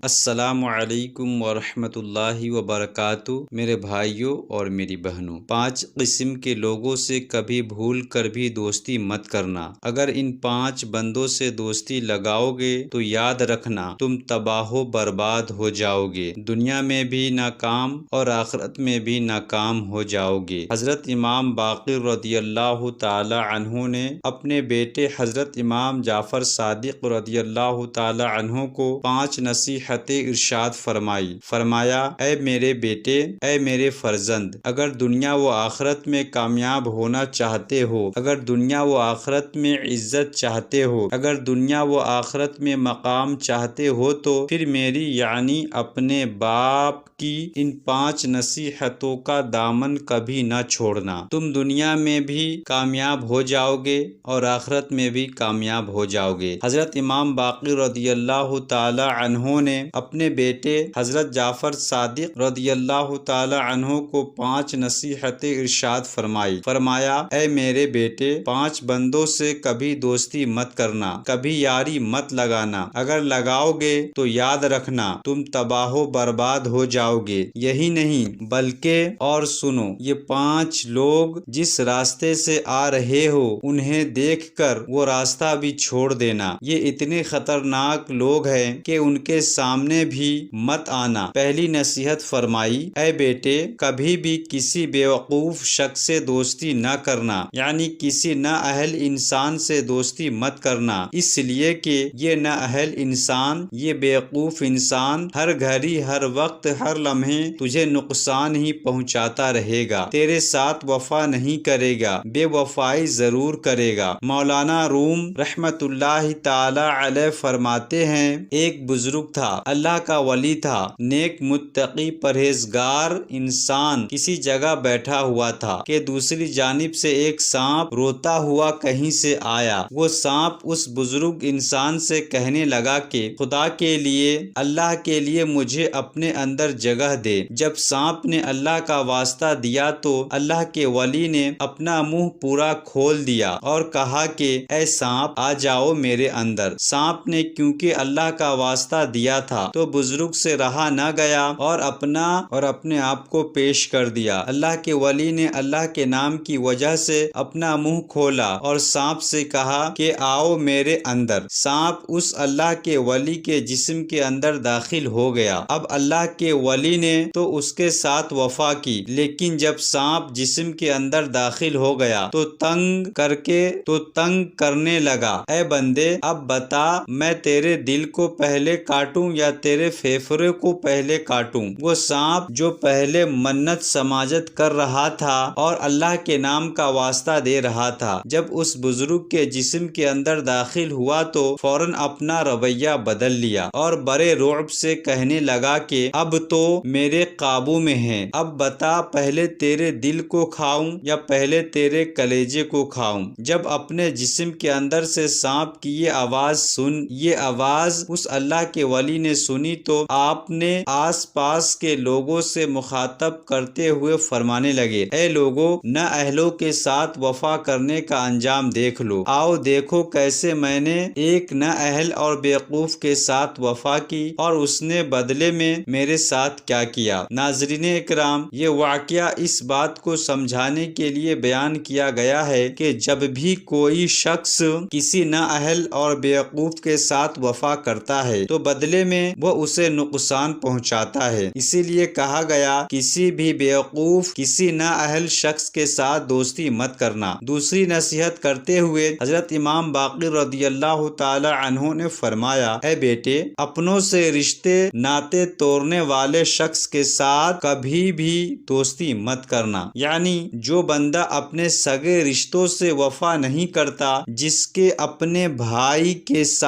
السلام علیکم ورحمۃ اللہ وبرکاتہ۔ میرے بھائیوں اور میری بہنوں، 5 قسم کے لوگوں سے کبھی بھول کر بھی دوستی مت کرنا۔ اگر ان 5 بندوں سے دوستی لگاؤ گے تو یاد رکھنا تم تباہ و برباد ہو جاؤ گے، دنیا میں بھی ناکام اور آخرت میں بھی ناکام ہو جاؤ گے۔ حضرت امام باقر رضی اللہ تعالی عنہ نے اپنے بیٹے حضرت امام جعفر صادق رضی اللہ تعالی عنہ کو 5 نصیحتیں ارشاد فرمایا، اے میرے بیٹے، اے میرے فرزند، اگر دنیا و آخرت میں کامیاب ہونا چاہتے ہو، اگر دنیا و آخرت میں عزت چاہتے ہو، اگر دنیا و آخرت میں مقام چاہتے ہو تو پھر میری یعنی اپنے باپ کی ان 5 نصیحتوں کا دامن کبھی نہ چھوڑنا۔ تم دنیا میں بھی کامیاب ہو جاؤ گے اور آخرت میں بھی کامیاب ہو جاؤ گے۔ حضرت امام باقر رضی اللہ تعالی عنہ نے اپنے بیٹے حضرت جعفر صادق رضی اللہ تعالی عنہ کو 5 نصیحتیں ارشاد فرمایا، اے میرے بیٹے، 5 بندوں سے کبھی دوستی مت کرنا، کبھی یاری مت لگانا، اگر لگاؤ گے تو یاد رکھنا تم تباہ و برباد ہو جاؤ گے۔ یہی نہیں بلکہ اور سنو، یہ 5 لوگ جس راستے سے آ رہے ہو انہیں دیکھ کر وہ راستہ بھی چھوڑ دینا، یہ اتنے خطرناک لوگ ہیں کہ ان کے سامنے بھی مت آنا۔ پہلی نصیحت فرمائی، اے بیٹے، کبھی بھی کسی بیوقوف شخص سے دوستی نہ کرنا، یعنی کسی نااہل انسان سے دوستی مت کرنا، اس لیے کہ یہ نااہل انسان، یہ بیوقوف انسان ہر گھڑی، ہر وقت، ہر لمحے تجھے نقصان ہی پہنچاتا رہے گا، تیرے ساتھ وفا نہیں کرے گا، بے وفائی ضرور کرے گا۔ مولانا روم رحمت اللہ تعالی علیہ فرماتے ہیں، ایک بزرگ تھا، اللہ کا ولی تھا، نیک متقی پرہیزگار انسان کسی جگہ بیٹھا ہوا تھا کہ دوسری جانب سے ایک سانپ روتا ہوا کہیں سے آیا۔ وہ سانپ اس بزرگ انسان سے کہنے لگا کہ خدا کے لیے، اللہ کے لیے مجھے اپنے اندر جگہ دے۔ جب سانپ نے اللہ کا واسطہ دیا تو اللہ کے ولی نے اپنا منہ پورا کھول دیا اور کہا کہ اے سانپ، آ جاؤ میرے اندر۔ سانپ نے کیونکہ اللہ کا واسطہ دیا تھا تو بزرگ سے رہا نہ گیا اور اپنے آپ کو پیش کر دیا۔ اللہ کے ولی نے اللہ کے نام کی وجہ سے اپنا منہ کھولا اور سانپ سے کہا کہ آؤ میرے اندر۔ سانپ اس اللہ کے ولی کے جسم کے اندر داخل ہو گیا۔ اب اللہ کے ولی نے تو اس کے ساتھ وفا کی، لیکن جب سانپ جسم کے اندر داخل ہو گیا تو تنگ کرنے لگا، اے بندے، اب بتا میں تیرے دل کو پہلے کاٹوں یا تیرے پھیپھڑے کو پہلے کاٹوں؟ وہ سانپ جو پہلے منت سماجت کر رہا تھا اور اللہ کے نام کا واسطہ دے رہا تھا، جب اس بزرگ کے جسم کے اندر داخل ہوا تو فوراً اپنا رویہ بدل لیا اور بڑے رعب سے کہنے لگا کہ اب تو میرے قابو میں ہے، اب بتا پہلے تیرے دل کو کھاؤں یا پہلے تیرے کلیجے کو کھاؤں؟ جب اپنے جسم کے اندر سے سانپ کی یہ آواز اس اللہ کے ولی نے سنی تو آپ نے آس پاس کے لوگوں سے مخاطب کرتے ہوئے فرمانے لگے، اے لوگوں، نااہلوں کے ساتھ وفا کرنے کا انجام دیکھ لو، آؤ دیکھو کیسے میں نے ایک نااہل اور بیوقوف کے ساتھ وفا کی اور اس نے بدلے میں میرے ساتھ کیا کیا۔ ناظرین اکرام، یہ واقعہ اس بات کو سمجھانے کے لیے بیان کیا گیا ہے کہ جب بھی کوئی شخص کسی نااہل اور بیوقوف کے ساتھ وفا کرتا ہے تو بدلے میں وہ اسے نقصان پہنچاتا ہے، اسی لیے کہا گیا کسی بھی بیوقوف، کسی نااہل شخص کے ساتھ دوستی مت کرنا۔ دوسری نصیحت کرتے ہوئے حضرت امام باقر رضی اللہ تعالی عنہ نے فرمایا، اے بیٹے، اپنوں سے رشتے ناطے توڑنے والے شخص کے ساتھ کبھی بھی دوستی مت کرنا، یعنی جو بندہ اپنے سگے رشتوں سے وفا نہیں کرتا، جس کے اپنے بھائی کے ساتھ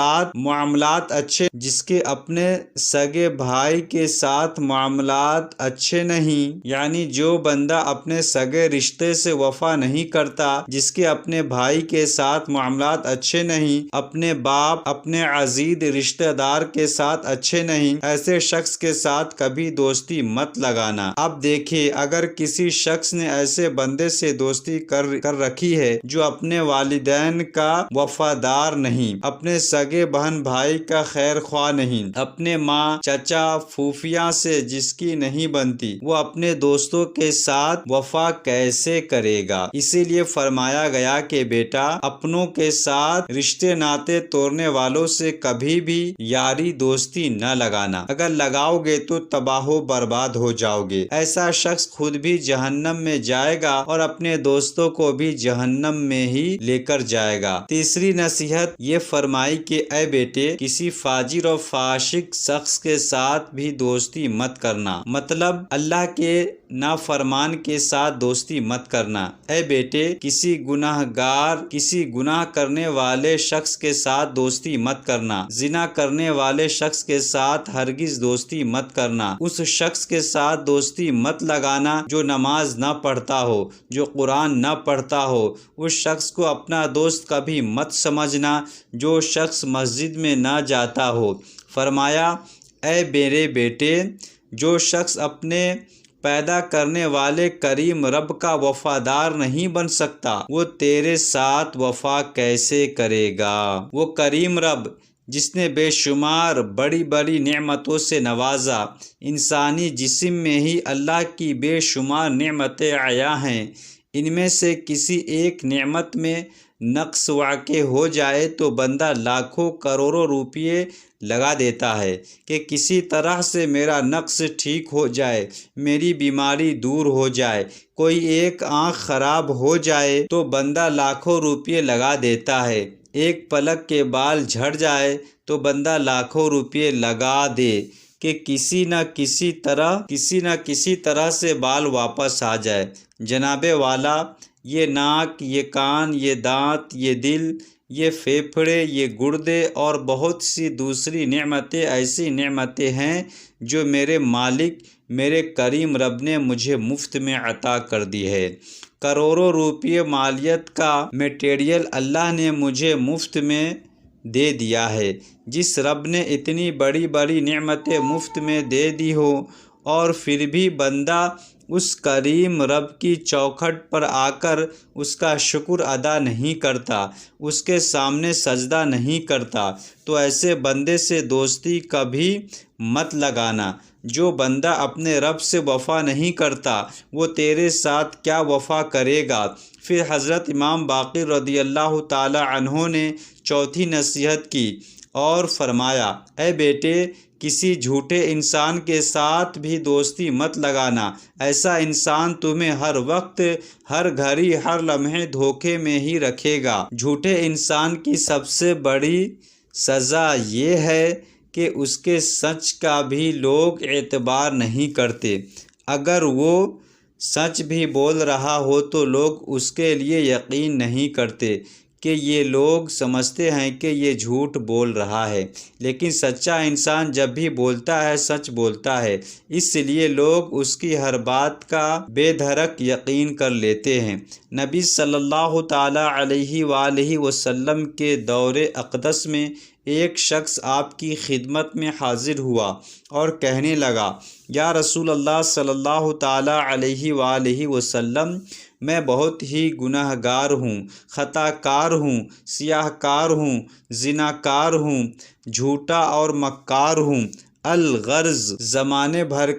سگے بھائی کے ساتھ معاملات اچھے نہیں، یعنی جو بندہ اپنے سگے رشتے سے وفا نہیں کرتا، جس کے اپنے بھائی کے ساتھ معاملات اچھے نہیں، اپنے باپ، اپنے عزیز رشتہ دار کے ساتھ اچھے نہیں، ایسے شخص کے ساتھ کبھی دوستی مت لگانا۔ اب دیکھیں، اگر کسی شخص نے ایسے بندے سے دوستی کر رکھی ہے جو اپنے والدین کا وفادار نہیں، اپنے سگے بہن بھائی کا خیر خواہ نہیں، اپنے ماں، چچا، پھوپھیاں سے جس کی نہیں بنتی، وہ اپنے دوستوں کے ساتھ وفا کیسے کرے گا؟ اسی لیے فرمایا گیا کہ بیٹا، اپنوں کے ساتھ رشتے ناتے توڑنے والوں سے کبھی بھی یاری دوستی نہ لگانا۔ اگر لگاؤ گے تو تباہ و برباد ہو جاؤ گے۔ ایسا شخص خود بھی جہنم میں جائے گا اور اپنے دوستوں کو بھی جہنم میں ہی لے کر جائے گا۔ تیسری نصیحت یہ فرمائی کہ اے بیٹے، کسی فاجر اور فاسق شخص کے ساتھ بھی دوستی مت کرنا، مطلب اللہ کے نافرمان کے ساتھ دوستی مت کرنا۔ اے بیٹے، کسی گناہ کرنے والے شخص کے ساتھ دوستی مت کرنا، زنا کرنے والے شخص کے ساتھ ہرگز دوستی مت کرنا، اس شخص کے ساتھ دوستی مت لگانا جو نماز نہ پڑھتا ہو، جو قرآن نہ پڑھتا ہو، اس شخص کو اپنا دوست کبھی مت سمجھنا جو شخص مسجد میں نہ جاتا ہو۔ فرمایا، اے میرے بیٹے، جو شخص اپنے پیدا کرنے والے کریم رب کا وفادار نہیں بن سکتا، وہ تیرے ساتھ وفا کیسے کرے گا؟ وہ کریم رب جس نے بے شمار بڑی بڑی نعمتوں سے نوازا، انسانی جسم میں ہی اللہ کی بے شمار نعمتیں عیاں ہیں، ان میں سے کسی ایک نعمت میں نقص واقع ہو جائے تو بندہ لاکھوں کروڑوں روپیے لگا دیتا ہے کہ کسی طرح سے میرا نقص ٹھیک ہو جائے، میری بیماری دور ہو جائے۔ کوئی ایک آنکھ خراب ہو جائے تو بندہ لاکھوں روپیے لگا دیتا ہے، ایک پلک کے بال جھڑ جائے تو بندہ لاکھوں روپیے لگا دے کہ کسی نہ کسی طرح سے بال واپس آ جائے۔ جناب والا، یہ ناک، یہ کان، یہ دانت، یہ دل، یہ پھیپھڑے، یہ گردے اور بہت سی دوسری نعمتیں ایسی نعمتیں ہیں جو میرے مالک، میرے کریم رب نے مجھے مفت میں عطا کر دی ہے۔ کروڑوں روپے مالیت کا میٹیریل اللہ نے مجھے مفت میں دے دیا ہے۔ جس رب نے اتنی بڑی بڑی نعمتیں مفت میں دے دی ہو اور پھر بھی بندہ اس کریم رب کی چوکھٹ پر آ کر اس کا شکر ادا نہیں کرتا، اس کے سامنے سجدہ نہیں کرتا، تو ایسے بندے سے دوستی کبھی مت لگانا۔ جو بندہ اپنے رب سے وفا نہیں کرتا وہ تیرے ساتھ کیا وفا کرے گا؟ پھر حضرت امام باقر رضی اللہ تعالی عنہ نے چوتھی نصیحت کی اور فرمایا، اے بیٹے، کسی جھوٹے انسان کے ساتھ بھی دوستی مت لگانا، ایسا انسان تمہیں ہر وقت، ہر گھڑی، ہر لمحے دھوکے میں ہی رکھے گا۔ جھوٹے انسان کی سب سے بڑی سزا یہ ہے کہ اس کے سچ کا بھی لوگ اعتبار نہیں کرتے، اگر وہ سچ بھی بول رہا ہو تو لوگ اس کے لیے یقین نہیں کرتے کہ یہ لوگ سمجھتے ہیں کہ یہ جھوٹ بول رہا ہے، لیکن سچا انسان جب بھی بولتا ہے سچ بولتا ہے، اس لیے لوگ اس کی ہر بات کا بے دھڑک یقین کر لیتے ہیں۔ نبی صلی اللہ تعالی علیہ وآلہ وسلم کے دور اقدس میں ایک شخص آپ کی خدمت میں حاضر ہوا اور کہنے لگا، یا رسول اللہ صلی اللہ تعالی علیہ وآلہ وسلم، میں بہت ہی گناہ گار ہوں، خطا کار ہوں، سیاہ کار ہوں، زنا کار ہوں، جھوٹا اور مکار ہوں، الغرض زمانے بھر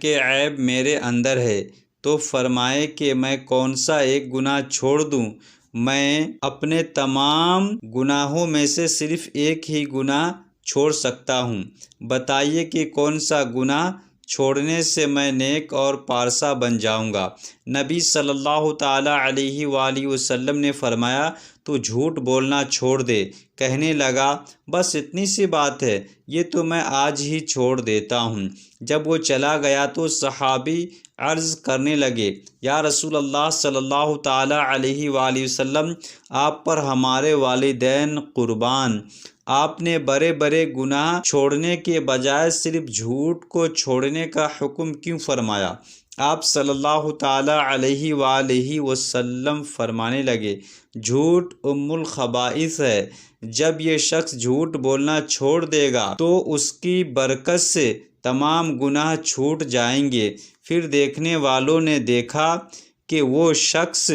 کے عیب میرے اندر ہے۔ تو فرمائے کہ میں کون سا ایک گناہ چھوڑ دوں؟ میں اپنے تمام گناہوں میں سے صرف ایک ہی گناہ چھوڑ سکتا ہوں، بتائیے کہ کون سا گناہ چھوڑنے سے میں نیک اور پارسا بن جاؤں گا؟ نبی صلی اللہ تعالی علیہ وآلہ وسلم نے فرمایا، تو جھوٹ بولنا چھوڑ دے۔ کہنے لگا، بس اتنی سی بات ہے، یہ تو میں آج ہی چھوڑ دیتا ہوں۔ جب وہ چلا گیا تو صحابی عرض کرنے لگے، یا رسول اللہ صلی اللہ تعالی علیہ وآلہ وسلم، آپ پر ہمارے والدین قربان، آپ نے بڑے بڑے گناہ چھوڑنے کے بجائے صرف جھوٹ کو چھوڑنے کا حکم کیوں فرمایا؟ آپ صلی اللہ تعالی علیہ وآلہ وسلم فرمانے لگے، جھوٹ ام الخبائث ہے، جب یہ شخص جھوٹ بولنا چھوڑ دے گا تو اس کی برکت سے تمام گناہ چھوٹ جائیں گے۔ پھر دیکھنے والوں نے دیکھا کہ وہ شخص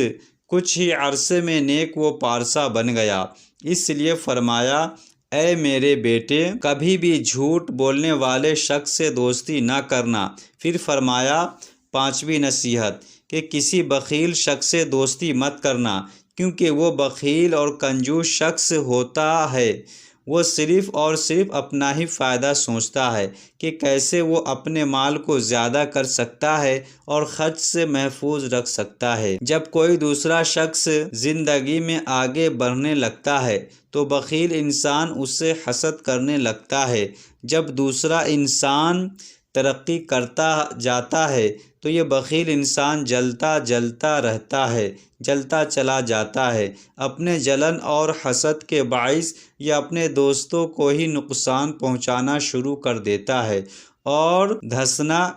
کچھ ہی عرصے میں نیک و پارسا بن گیا، اس لیے فرمایا، اے میرے بیٹے، کبھی بھی جھوٹ بولنے والے شخص سے دوستی نہ کرنا۔ پھر فرمایا پانچویں نصیحت کہ کسی بخیل شخص سے دوستی مت کرنا، کیونکہ وہ بخیل اور کنجوس شخص ہوتا ہے۔ وہ صرف اور صرف اپنا ہی فائدہ سوچتا ہے کہ کیسے وہ اپنے مال کو زیادہ کر سکتا ہے اور خرچ سے محفوظ رکھ سکتا ہے۔ جب کوئی دوسرا شخص زندگی میں آگے بڑھنے لگتا ہے تو بخیل انسان اس سے حسد کرنے لگتا ہے۔ جب دوسرا انسان ترقی کرتا جاتا ہے تو یہ بخیل انسان جلتا چلا جاتا ہے۔ اپنے جلن اور حسد کے باعث یہ اپنے دوستوں کو ہی نقصان پہنچانا شروع کر دیتا ہے اور ڈھسنا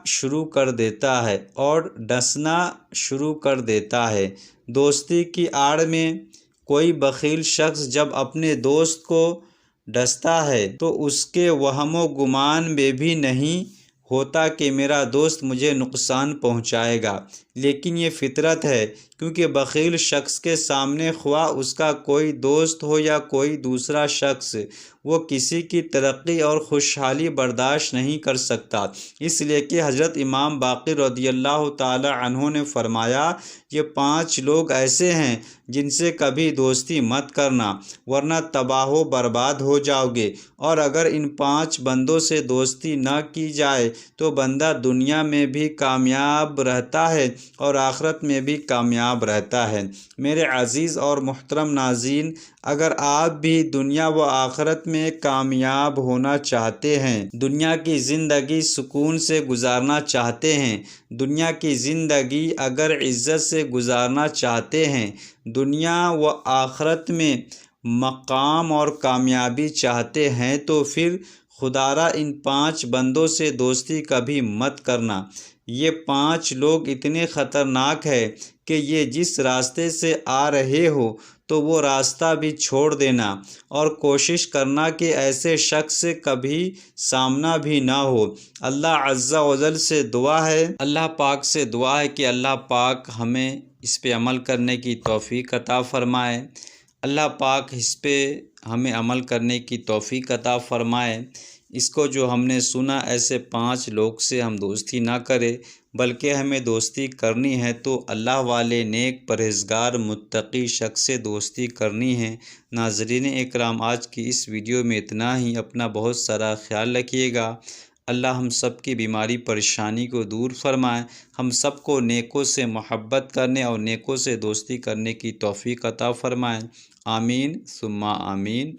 شروع کر دیتا ہے۔ دوستی کی آڑ میں کوئی بخیل شخص جب اپنے دوست کو ڈستا ہے تو اس کے وہم و گمان میں بھی نہیں ہوتا کہ میرا دوست مجھے نقصان پہنچائے گا، لیکن یہ فطرت ہے، کیونکہ بخیل شخص کے سامنے خواہ اس کا کوئی دوست ہو یا کوئی دوسرا شخص، وہ کسی کی ترقی اور خوشحالی برداشت نہیں کر سکتا۔ اس لیے کہ حضرت امام باقر رضی اللہ تعالی عنہ نے فرمایا، یہ 5 لوگ ایسے ہیں جن سے کبھی دوستی مت کرنا، ورنہ تباہ و برباد ہو جاؤ گے۔ اور اگر ان 5 بندوں سے دوستی نہ کی جائے تو بندہ دنیا میں بھی کامیاب رہتا ہے اور آخرت میں بھی کامیاب رہتا ہے۔ میرے عزیز اور محترم ناظرین، اگر آپ بھی دنیا و آخرت میں کامیاب ہونا چاہتے ہیں، دنیا کی زندگی سکون سے گزارنا چاہتے ہیں، دنیا کی زندگی اگر عزت سے گزارنا چاہتے ہیں، دنیا و آخرت میں مقام اور کامیابی چاہتے ہیں، تو پھر خدارا ان 5 بندوں سے دوستی کبھی مت کرنا۔ یہ 5 لوگ اتنے خطرناک ہیں کہ یہ جس راستے سے آ رہے ہو تو وہ راستہ بھی چھوڑ دینا اور کوشش کرنا کہ ایسے شخص سے کبھی سامنا بھی نہ ہو۔ اللہ عز و جل سے دعا ہے، اللہ پاک سے دعا ہے کہ اللہ پاک ہمیں اس پہ عمل کرنے کی توفیق عطا فرمائے۔ اللہ پاک اس پہ ہمیں عمل کرنے کی توفیق عطا فرمائے۔ اس کو جو ہم نے سنا، ایسے 5 لوگ سے ہم دوستی نہ کریں، بلکہ ہمیں دوستی کرنی ہے تو اللہ والے نیک پرہیزگار متقی شخص سے دوستی کرنی ہے۔ ناظرین اکرام، آج کی اس ویڈیو میں اتنا ہی۔ اپنا بہت سارا خیال رکھیے گا۔ اللہ ہم سب کی بیماری پریشانی کو دور فرمائے، ہم سب کو نیکوں سے محبت کرنے اور نیکوں سے دوستی کرنے کی توفیق عطا فرمائے۔ آمین ثم آمین۔